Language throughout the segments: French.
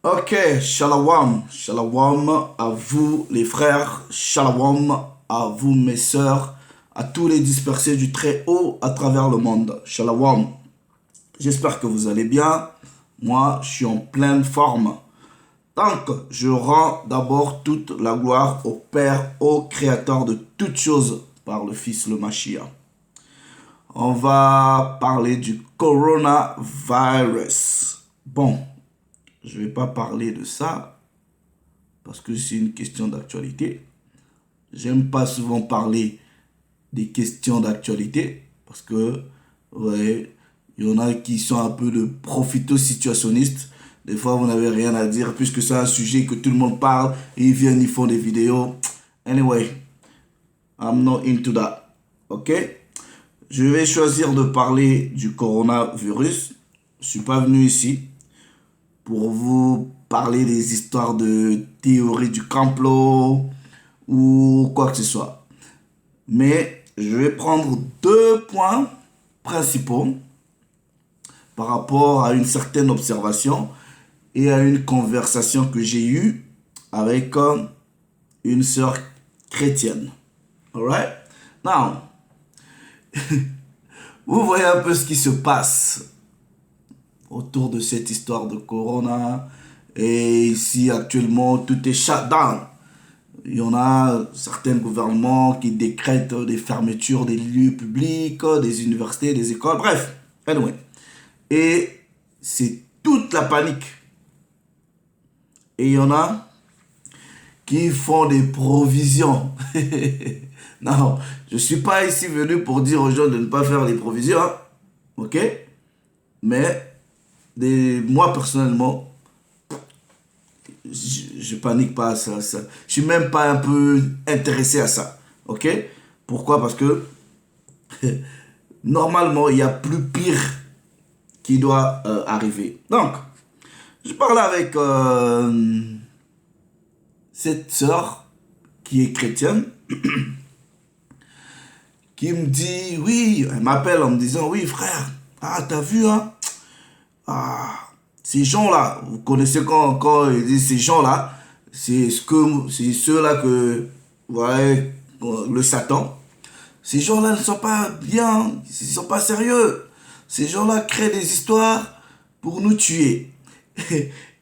Ok, shalom, shalom à vous les frères, shalom à vous mes sœurs, à tous les dispersés du très haut à travers le monde. Shalom, j'espère que vous allez bien. Moi, je suis en pleine forme. Donc, je rends d'abord toute la gloire au Père, au Créateur de toutes choses, par le Fils, le Mashiach. On va parler du coronavirus. Bon, je ne vais pas parler de ça parce que c'est une question d'actualité. J'aime pas souvent parler des questions d'actualité parce que, ouais, il y en a qui sont un peu de profito-situationnistes. Des fois, vous n'avez rien à dire puisque c'est un sujet que tout le monde parle et ils viennent, ils font des vidéos. Anyway, I'm not into that. Ok? Je vais choisir de parler du coronavirus. Je suis pas venu ici pour vous parler des histoires de théorie du complot ou quoi que ce soit. Mais je vais prendre deux points principaux par rapport à une certaine observation et à une conversation que j'ai eue avec une sœur chrétienne. Alright? Now, vous voyez un peu ce qui se passe autour de cette histoire de Corona. Et ici, actuellement, tout est shut down. Il y en a certains gouvernements qui décrètent des fermetures des lieux publics, des universités, des écoles, bref. Anyway. Et c'est toute la panique. Et il y en a qui font des provisions. Non, je ne suis pas ici venu pour dire aux gens de ne pas faire des provisions. Hein. Ok? Mais moi, personnellement, je panique pas à ça. Je suis même pas un peu intéressé à ça. Ok? Pourquoi? Parce que normalement, il y a plus pire qui doit arriver. Donc, je parle avec cette sœur qui est chrétienne, qui me dit, oui, elle m'appelle en me disant, oui frère, ah t'as vu, hein, ah, ces gens-là, vous connaissez quand ils disent ces gens-là, c'est ceux-là que, ouais, le Satan, ces gens-là ne sont pas bien, ils ne sont pas sérieux. Ces gens-là créent des histoires pour nous tuer.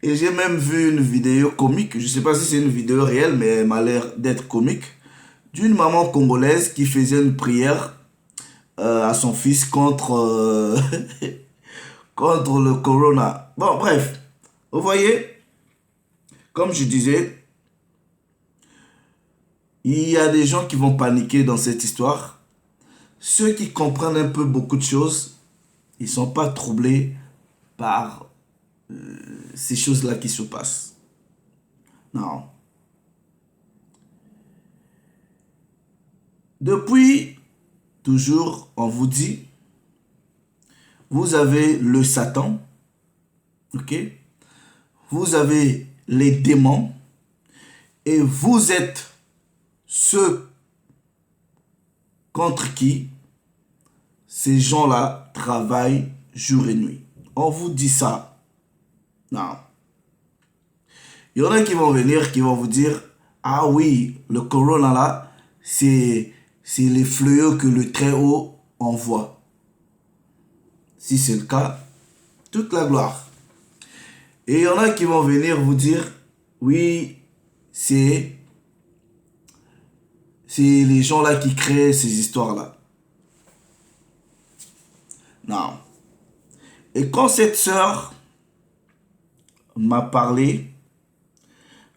Et j'ai même vu une vidéo comique, je ne sais pas si c'est une vidéo réelle, mais elle m'a l'air d'être comique, d'une maman congolaise qui faisait une prière à son fils contre le corona. Bon, bref, vous voyez, comme je disais, il y a des gens qui vont paniquer dans cette histoire. Ceux qui comprennent un peu beaucoup de choses, ils ne sont pas troublés par ces choses-là qui se passent. Non. Depuis toujours, on vous dit, vous avez le Satan, ok? Vous avez les démons et vous êtes ceux contre qui ces gens-là travaillent jour et nuit. On vous dit ça. Non. Il y en a qui vont venir, qui vont vous dire, ah oui, le corona là, c'est les fléaux que le Très-Haut envoie. Si c'est le cas, toute la gloire. Et il y en a qui vont venir vous dire, oui, c'est les gens là qui créent ces histoires-là. Non. Et quand cette sœur m'a parlé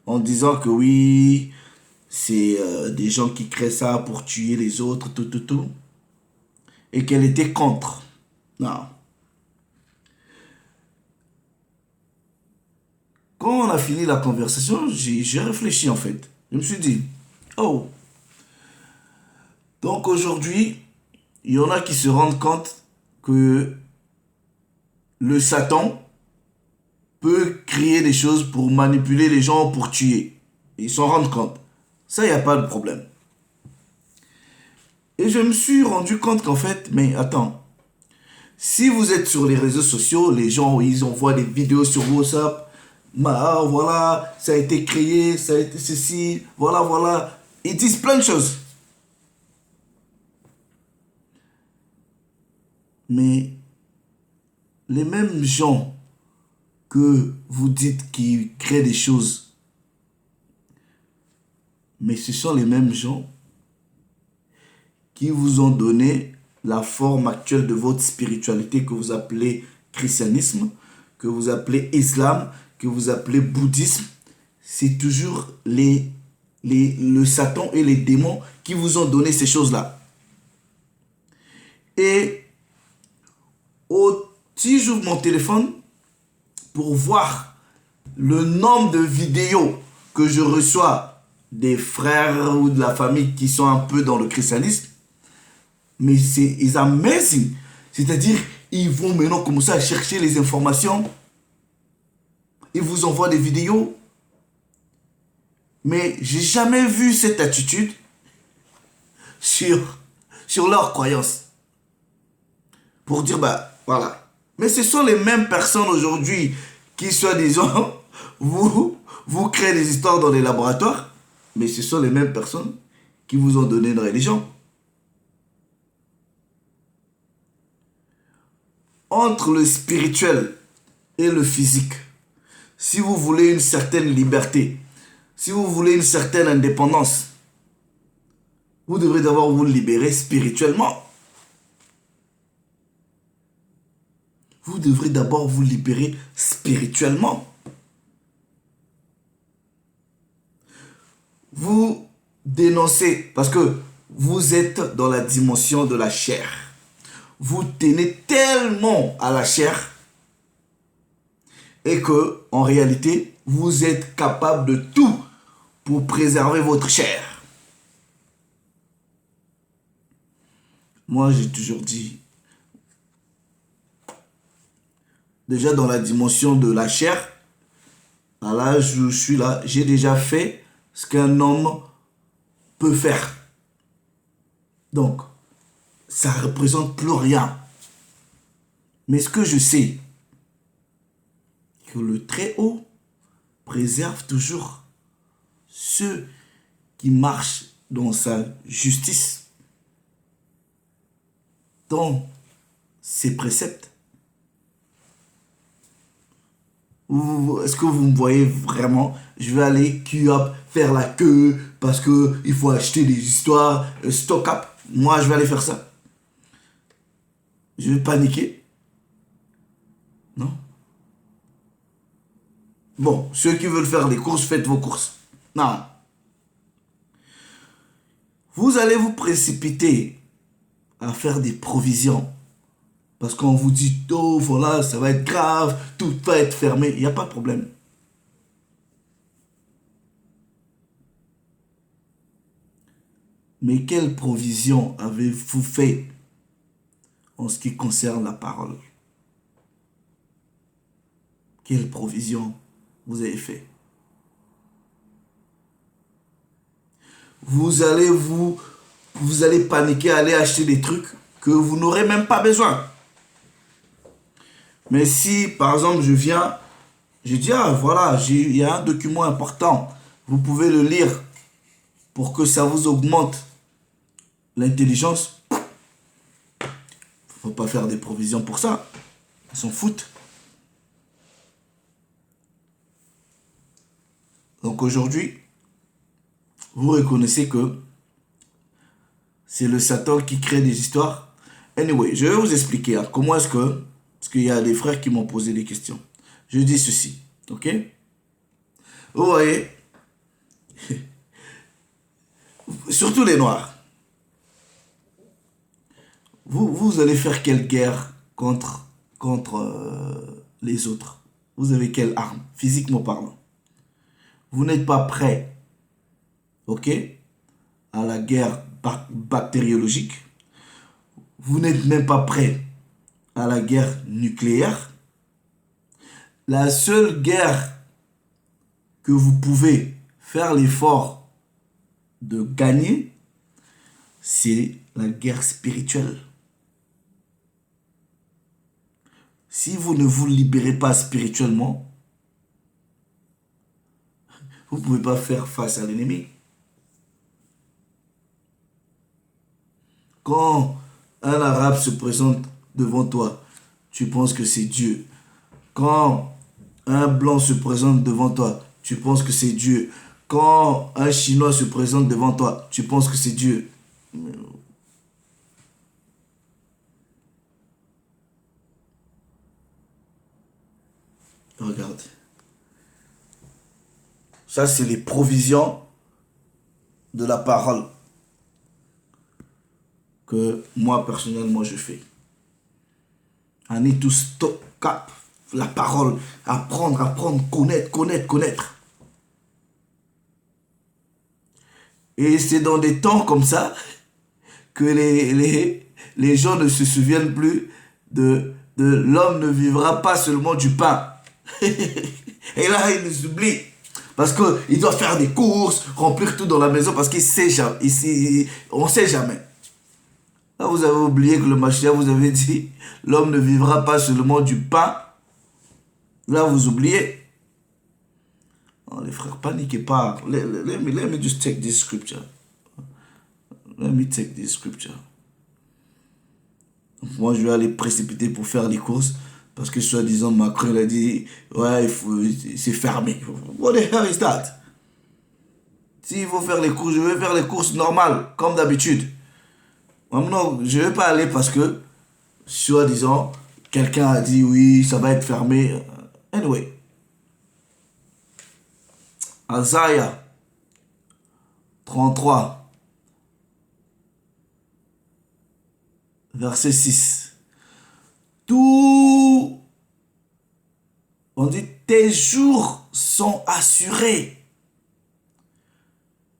en disant que oui, c'est des gens qui créent ça pour tuer les autres, tout, et qu'elle était contre. Non. Quand on a fini la conversation, j'ai réfléchi en fait. Je me suis dit, oh, donc aujourd'hui, il y en a qui se rendent compte que le Satan peut créer des choses pour manipuler les gens, pour tuer. Ils s'en rendent compte. Ça, il n'y a pas de problème. Et je me suis rendu compte qu'en fait, mais attends, si vous êtes sur les réseaux sociaux, les gens, ils envoient des vidéos sur WhatsApp, Voilà, ça a été créé, ça a été ceci, voilà, voilà. Ils disent plein de choses. Mais les mêmes gens que vous dites qui créent des choses, mais ce sont les mêmes gens qui vous ont donné la forme actuelle de votre spiritualité que vous appelez christianisme, que vous appelez islam, que vous appelez bouddhisme. C'est toujours le Satan et les démons qui vous ont donné ces choses-là. Et si j'ouvre mon téléphone pour voir le nombre de vidéos que je reçois des frères ou de la famille qui sont un peu dans le christianisme, mais c'est amazing. C'est-à-dire, ils vont maintenant commencer à chercher les informations. Ils vous envoient des vidéos. Mais j'ai jamais vu cette attitude sur leurs croyances. Pour dire, bah, voilà. Mais ce sont les mêmes personnes aujourd'hui qui, soi-disant, vous créez des histoires dans les laboratoires. Mais ce sont les mêmes personnes qui vous ont donné une religion. Entre le spirituel et le physique, si vous voulez une certaine liberté, si vous voulez une certaine indépendance, vous devrez d'abord vous libérer spirituellement. Vous devrez d'abord vous libérer spirituellement. Vous dénoncez, parce que vous êtes dans la dimension de la chair. Vous tenez tellement à la chair et que, en réalité, vous êtes capable de tout pour préserver votre chair. Moi, j'ai toujours dit, déjà dans la dimension de la chair, à l'âge où je suis là, j'ai déjà fait ce qu'un homme peut faire. Donc, ça ne représente plus rien. Mais ce que je sais, que le Très-Haut préserve toujours ceux qui marchent dans sa justice, dans ses préceptes. Est-ce que vous me voyez vraiment? Je vais aller queue-up, faire la queue, parce qu'il faut acheter des histoires, stock-up. Moi, je vais aller faire ça. Je vais paniquer. Non. Bon, ceux qui veulent faire des courses, faites vos courses. Non. Vous allez vous précipiter à faire des provisions. Parce qu'on vous dit, oh voilà, ça va être grave, tout va être fermé. Il n'y a pas de problème. Mais quelle provision avez-vous fait en ce qui concerne la parole? Quelle provision vous avez fait? Vous allez paniquer, aller acheter des trucs que vous n'aurez même pas besoin. Mais si, par exemple, je dis, ah voilà, il y a un document important, vous pouvez le lire pour que ça vous augmente l'intelligence. Faut pas faire des provisions pour ça. Ils s'en foutent. Donc aujourd'hui, vous reconnaissez que c'est le Satan qui crée des histoires. Anyway, je vais vous expliquer comment est-ce que... Parce qu'il y a des frères qui m'ont posé des questions. Je dis ceci, ok? Vous voyez, surtout les Noirs. Vous allez faire quelle guerre contre les autres? Vous avez quelle arme, physiquement parlant? Vous n'êtes pas prêt, ok, à la guerre bactériologique. Vous n'êtes même pas prêt à la guerre nucléaire. La seule guerre que vous pouvez faire l'effort de gagner, c'est la guerre spirituelle. Si vous ne vous libérez pas spirituellement, Vous ne pouvez pas faire face à l'ennemi. Quand un arabe se présente devant toi, tu penses que c'est Dieu. Quand un blanc se présente devant toi, tu penses que c'est Dieu. Quand un chinois se présente devant toi, tu penses que c'est Dieu. Regarde. Ça, c'est les provisions de la parole que moi, personnellement, je fais. On est tous top cap. La parole, apprendre, connaître. Et c'est dans des temps comme ça que les gens ne se souviennent plus de l'homme ne vivra pas seulement du pain. Et là, il nous oublie. Parce qu'il doit faire des courses, remplir tout dans la maison, parce qu'il sait jamais. On ne sait jamais. Là, vous avez oublié que le Mashiach vous avait dit, l'homme ne vivra pas seulement du pain. Là, vous oubliez. Oh, les frères, paniquez pas. Let me just take this scripture. Let me take this scripture. Moi, je vais aller précipiter pour faire les courses. Parce que soi-disant, Macron, il a dit, ouais, c'est fermé. What the hell is that? S'il faut faire les courses, je vais faire les courses normales, comme d'habitude. Maintenant, je ne vais pas aller parce que, soi-disant, quelqu'un a dit, oui, ça va être fermé. Anyway. Isaiah 33, verset 6. Tout, on dit, tes jours sont assurés.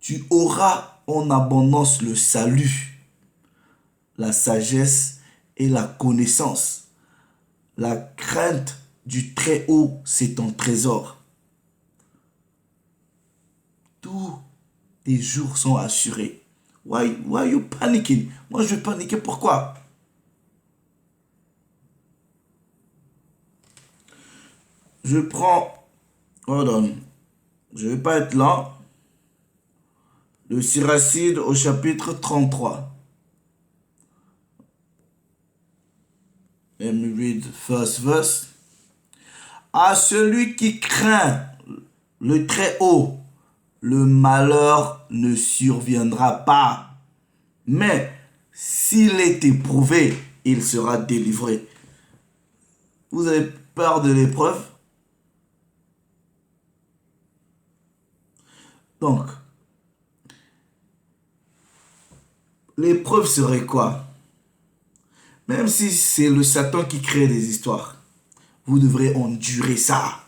Tu auras en abondance le salut, la sagesse et la connaissance. La crainte du Très-Haut, c'est ton trésor. Tous tes jours sont assurés. Why are you panicking? Moi, je vais paniquer. Pourquoi? Je prends... Hold on. Je ne vais pas être lent. Le Siracide au chapitre 33. Let me read the first verse. À celui qui craint le Très-Haut, le malheur ne surviendra pas. Mais s'il est éprouvé, il sera délivré. Vous avez peur de l'épreuve? Donc, l'épreuve serait quoi? Même si c'est le Satan qui crée des histoires, vous devrez endurer ça.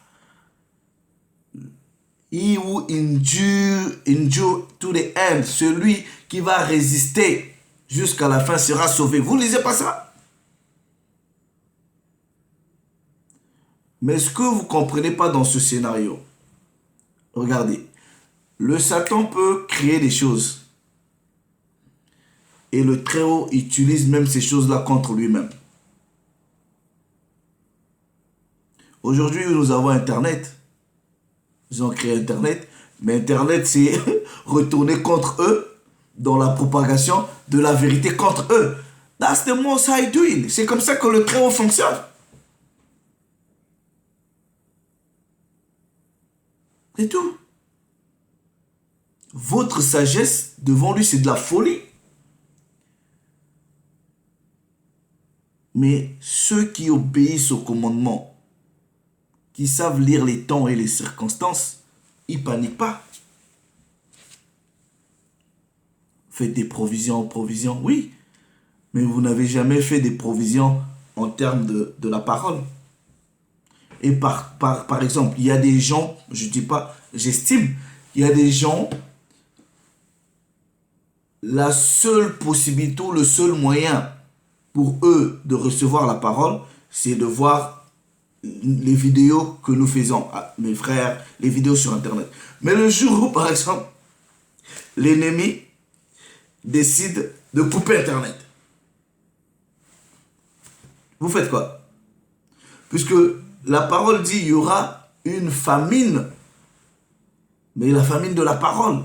He who endure to the end, celui qui va résister jusqu'à la fin sera sauvé. Vous lisez pas ça? Mais ce que vous ne comprenez pas dans ce scénario, regardez, le Satan peut créer des choses. Et le Très-Haut utilise même ces choses-là contre lui-même. Aujourd'hui, nous avons Internet. Ils ont créé Internet. Mais Internet, c'est retourner contre eux dans la propagation de la vérité contre eux. That's the most high doing. C'est comme ça que le Très-Haut fonctionne. C'est tout. Votre sagesse, devant lui, c'est de la folie. Mais ceux qui obéissent au commandement, qui savent lire les temps et les circonstances, ils ne paniquent pas. Faites des provisions, oui. Mais vous n'avez jamais fait des provisions en termes de la parole. Et par exemple, il y a des gens, je ne dis pas, j'estime, il y a des gens, la seule possibilité, le seul moyen pour eux de recevoir la parole, c'est de voir les vidéos que nous faisons, mes frères, les vidéos sur Internet. Mais le jour où, par exemple, l'ennemi décide de couper Internet, vous faites quoi? Puisque la parole dit il y aura une famine mais la famine de la parole.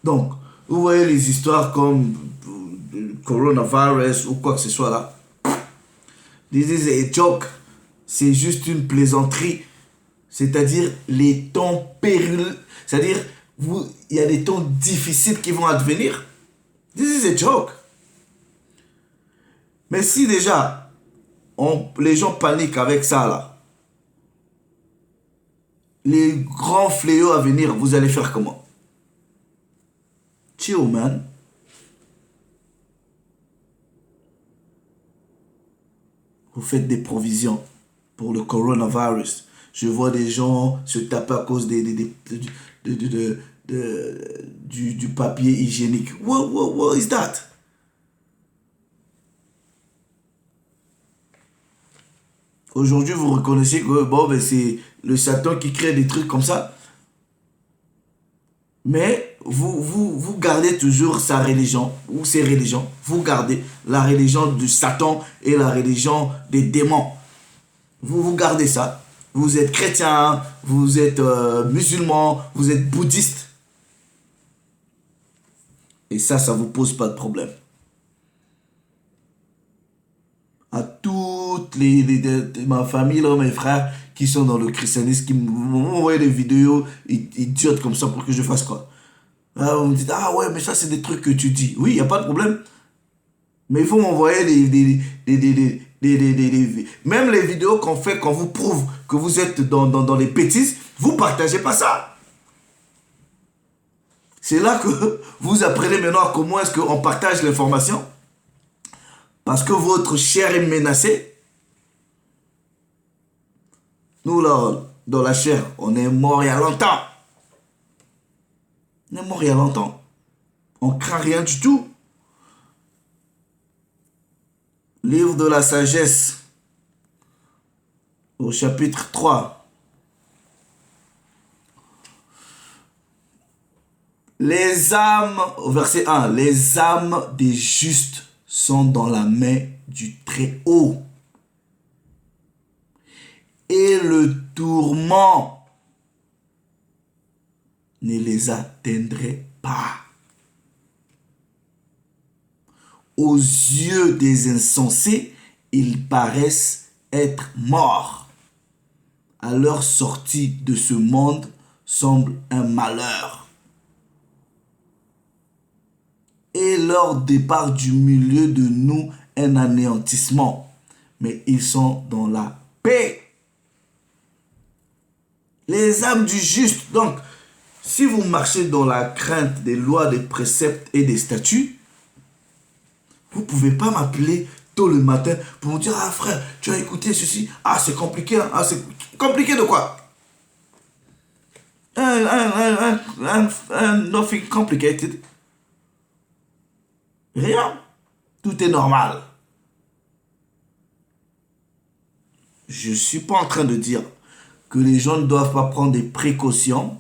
Donc, vous voyez les histoires comme coronavirus ou quoi que ce soit là. This is a joke. C'est juste une plaisanterie. C'est-à-dire les temps périlleux. C'est-à-dire, il y a des temps difficiles qui vont advenir. This is a joke. Mais si déjà, les gens paniquent avec ça là, les grands fléaux à venir, vous allez faire comment? Chill, man. Vous faites des provisions pour le coronavirus. Je vois des gens se taper à cause du papier hygiénique. What is that? Aujourd'hui, vous reconnaissez que bon, ben, c'est le Satan qui crée des trucs comme ça. Mais vous gardez toujours sa religion, ou ses religions. Vous gardez la religion du Satan et la religion des démons. Vous gardez ça. Vous êtes chrétien, vous êtes musulman, vous êtes bouddhiste. Et ça vous pose pas de problème. À toutes ma famille, là, mes frères qui sont dans le christianisme, qui m'ont envoyé des vidéos idiotes comme ça pour que je fasse quoi. Là, vous me dites, ah ouais, mais ça c'est des trucs que tu dis. Oui, il n'y a pas de problème. Mais il faut m'envoyer même les vidéos qu'on fait quand vous prouve que vous êtes dans les bêtises, vous partagez pas ça. C'est là que vous apprenez maintenant comment est-ce qu'on partage l'information. Parce que votre chair est menacée. Nous, là, dans la chair, on est mort il y a longtemps. On est mort il y a longtemps. On craint rien du tout. Livre de la sagesse, au chapitre 3. Les âmes, au verset 1, les âmes des justes sont dans la main du Très-Haut. Et le tourment ne les atteindrait pas. Aux yeux des insensés, ils paraissent être morts. À leur sortie de ce monde semble un malheur. Et leur départ du milieu de nous un anéantissement. Mais ils sont dans la paix. Les âmes du juste. Donc, si vous marchez dans la crainte des lois, des préceptes et des statuts, vous ne pouvez pas m'appeler tôt le matin pour me dire, ah frère, tu as écouté ceci. Ah, c'est compliqué. Hein? Ah, c'est compliqué de quoi? Nothing complicated. Rien. Tout est normal. Je ne suis pas en train de dire que les gens ne doivent pas prendre des précautions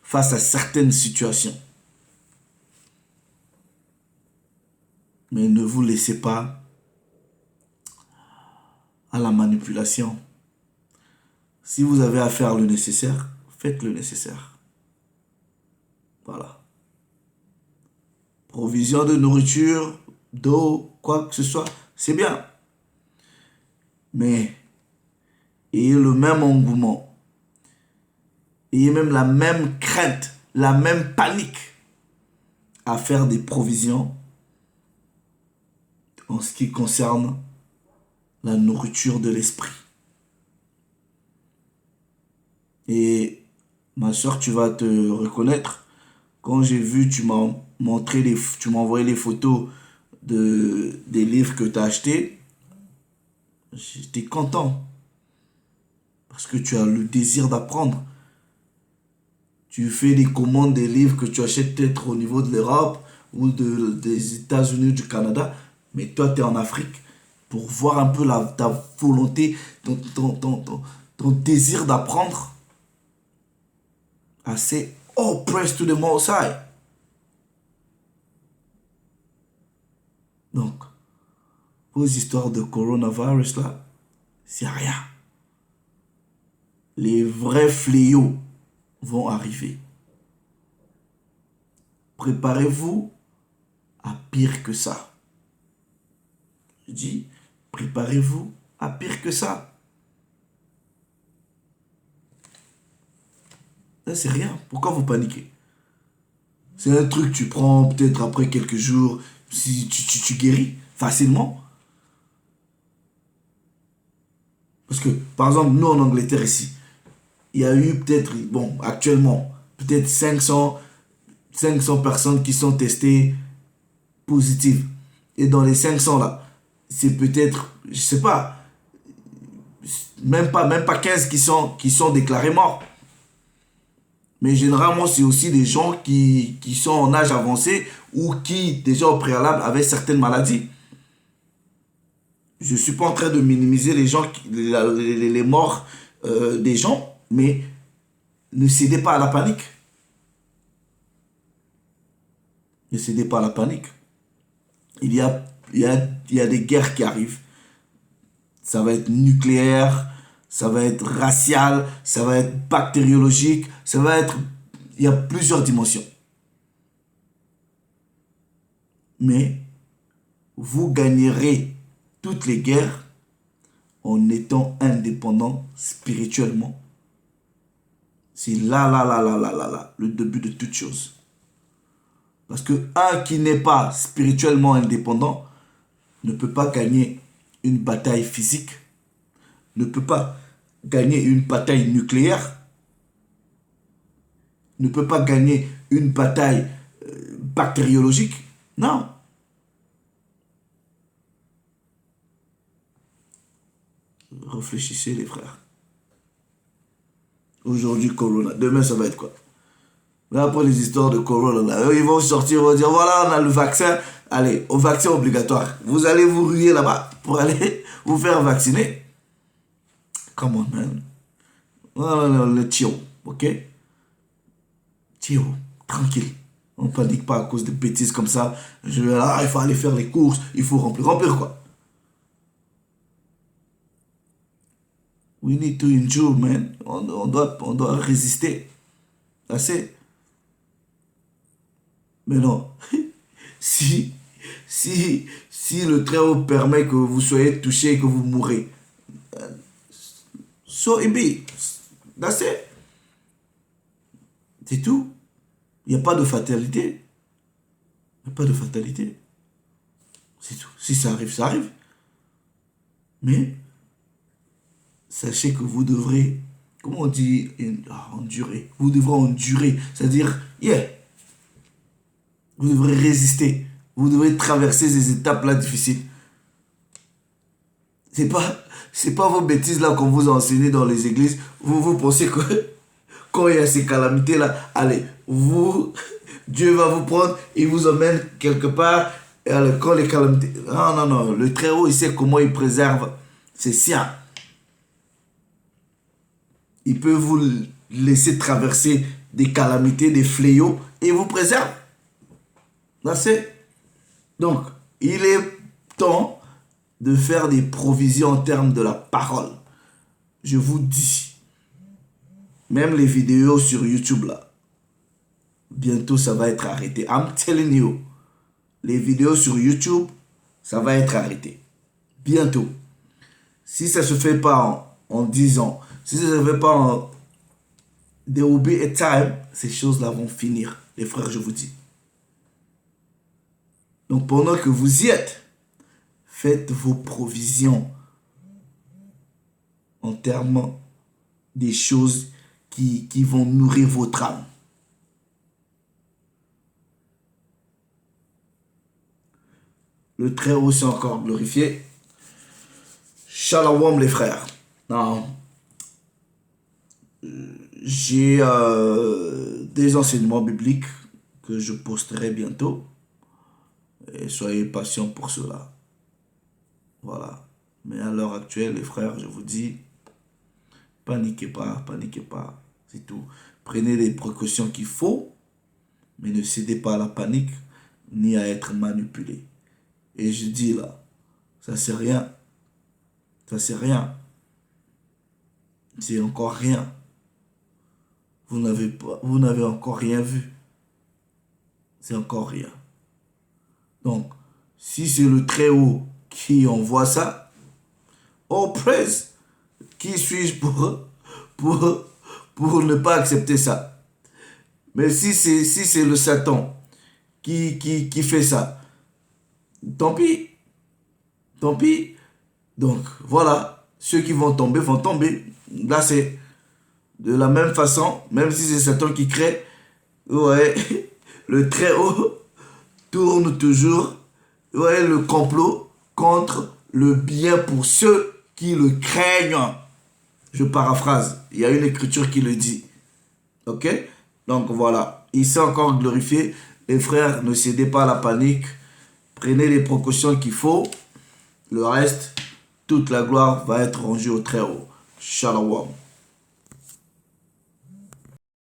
face à certaines situations. Mais ne vous laissez pas à la manipulation. Si vous avez à faire le nécessaire, faites le nécessaire. Voilà. Provision de nourriture, d'eau, quoi que ce soit, c'est bien. Mais ayez le même engouement. Ayez même la même crainte, la même panique à faire des provisions en ce qui concerne la nourriture de l'esprit. Et ma soeur, tu vas te reconnaître. Quand j'ai vu, tu m'as envoyé les photos des livres que tu as achetés. J'étais content. Parce que tu as le désir d'apprendre. Tu fais des commandes des livres que tu achètes peut-être au niveau de l'Europe ou des États-Unis ou du Canada. Mais toi, tu es en Afrique pour voir un peu ta volonté, ton désir d'apprendre. I say, oh, praise to the Most High. Donc, vos histoires de coronavirus là, c'est rien. les vrais fléaux vont arriver. Préparez-vous à pire que ça. Je dis, préparez-vous à pire que ça. Ça, c'est rien. Pourquoi vous paniquez? C'est un truc que tu prends peut-être après quelques jours, si tu guéris facilement. Parce que, par exemple, nous en Angleterre ici, il y a eu peut-être, bon, actuellement, peut-être 500 personnes qui sont testées positives. Et dans les 500 là, c'est peut-être, je sais pas, même pas 15 qui sont déclarés morts. Mais généralement, c'est aussi des gens qui sont en âge avancé ou qui, déjà au préalable, avaient certaines maladies. Je ne suis pas en train de minimiser les gens, les morts des gens, mais ne cédez pas à la panique. Ne cédez pas à la panique. Il y a des guerres qui arrivent. Ça va être nucléaire, ça va être racial, ça va être bactériologique, ça va être... Il y a plusieurs dimensions. Mais vous gagnerez toutes les guerres en étant indépendant spirituellement. C'est là, le début de toute chose. Parce que un qui n'est pas spirituellement indépendant ne peut pas gagner une bataille physique, ne peut pas gagner une bataille nucléaire, ne peut pas gagner une bataille bactériologique. Non. Réfléchissez les frères. Aujourd'hui, Corona. Demain, ça va être quoi? Là, après les histoires de Corona, là, eux, ils vont sortir, ils vont dire, voilà, on a le vaccin. Allez, au vaccin obligatoire. Vous allez vous ruer là-bas pour aller vous faire vacciner. Come on, man. Voilà, le tio, ok? Tio, tranquille. On ne panique pas à cause de bêtises comme ça. Il faut aller faire les courses, il faut remplir. Remplir quoi? We need to endure, man. On doit résister. Assez. Mais non. Si, si le Très-Haut permet que vous soyez touché et que vous mourrez, so it be. That's it. C'est tout. Il n'y a pas de fatalité. Il n'y a pas de fatalité. C'est tout. Si ça arrive, ça arrive. Mais sachez que vous devrez, comment on dit, endurer. Vous devrez endurer. C'est-à-dire, vous devrez résister. Vous devrez traverser ces étapes-là difficiles. C'est pas vos bêtises là qu'on vous a enseigné dans les églises. Vous pensez que quand il y a ces calamités-là, allez, Dieu va vous prendre, il vous emmène quelque part. Et alors, quand les calamités... Non. Le Très-Haut, il sait comment il préserve ses siens. Il peut vous laisser traverser des calamités, des fléaux, et il vous préserve. Là, c'est... Donc, il est temps de faire des provisions en termes de la parole. Je vous dis, même les vidéos sur YouTube là, bientôt ça va être arrêté. I'm telling you, les vidéos sur YouTube, ça va être arrêté. Bientôt. Si ça se fait pas en 10 ans, si ça se fait pas en... There will be a time, ces choses-là vont finir. Les frères, je vous dis. Donc pendant que vous y êtes, faites vos provisions en termes des choses qui vont nourrir votre âme. Le Très-Haut s'est encore glorifié. Shalom les frères. Non. J'ai des enseignements bibliques que je posterai bientôt. Et soyez patients pour cela. Voilà. Mais à l'heure actuelle, les frères, je vous dis, paniquez pas. C'est tout. Prenez les précautions qu'il faut, mais ne cédez pas à la panique, ni à être manipulé. Et je dis là, ça c'est rien. Ça c'est rien. c'est encore rien. Vous n'avez encore rien vu. C'est encore rien. Donc, si c'est le Très-Haut qui envoie ça, oh praise, qui suis-je pour ne pas accepter ça? Mais si c'est le Satan qui fait ça, tant pis, tant pis. Donc, voilà, ceux qui vont tomber vont tomber. Là, c'est de la même façon, même si c'est Satan qui crée, ouais, le Très-Haut tourne toujours, ouais, le complot contre le bien pour ceux qui le craignent. Je paraphrase, il y a une écriture qui le dit. Ok? Donc voilà, il s'est encore glorifié. Les frères, ne cédez pas à la panique. Prenez les précautions qu'il faut. Le reste, toute la gloire va être rangée au Très-Haut. Shalom.